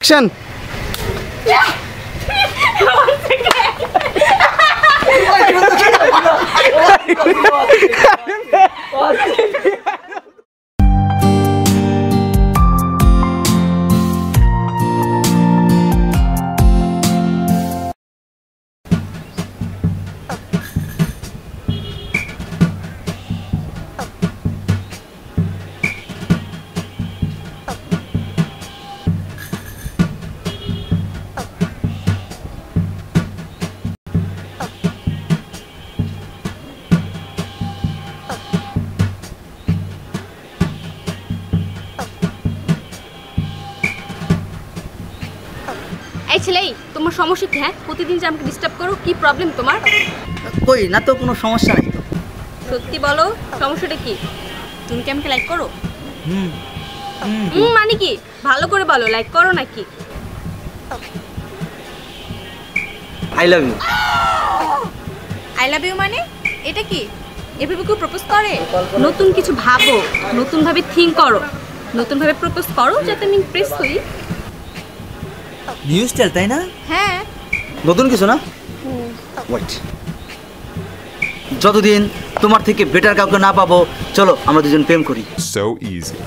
Action. এই ছেলে, তোমার সমস্যা কি? হ্যাঁ, প্রতিদিন যে আমাকে ডিস্টার্ব করো, কি প্রবলেম তোমার? কই না তো, কোনো সমস্যা নাই তো। সত্যি বলো, সমস্যাটা কি? তুমি কি আমাকে লাইক করো? মানে কি? ভালো করে বলো, লাইক করো নাকি? I love you. I love you মানে এটা কি? এভাবে কেউ প্রপোজ করে? নতুন কিছু ভাবো, নতুন ভাবে থিঙ্ক করো, নতুন ভাবে প্রপোজ করো যাতে আমি ইমপ্রেস হই। নিউ স্টাইল, তাই না? হ্যাঁ, নতুন কিছু না। ওয়েট, যতদিন তোমার থেকে বেটার কাউকে না পাবো, চলো আমরা দুজন প্রেম করি। So easy.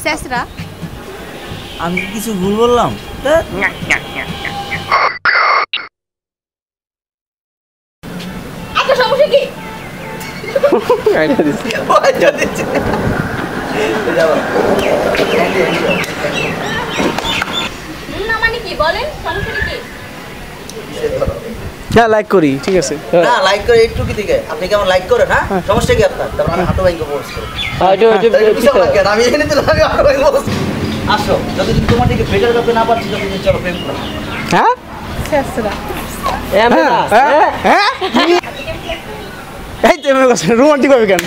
স্যাসরা, আমি কি কিছু ভুল বললাম? একটা সমস্যা কি? না মানে কি বলেন, সমস্যাটা কি? হ্যাঁ লাইক করি, ঠিক আছে। না লাইক করে একটু কি দিকে, আপনি কেমন লাইক করেন? হ্যাঁ, সমস্যা কি আপনার? তারপর আমি হাঁটু ভাইকে পোস্ট করি। আমি এখানে দিলাম, আমি হাঁটু ভাইকে পোস্ট। আসো, যতদিন তোমার থেকে বেটার কাউকে না পাচ্ছি, ততদিন চলো প্রেম করি। হ্যাঁ এই তো রোমান্টিক হবে কেন?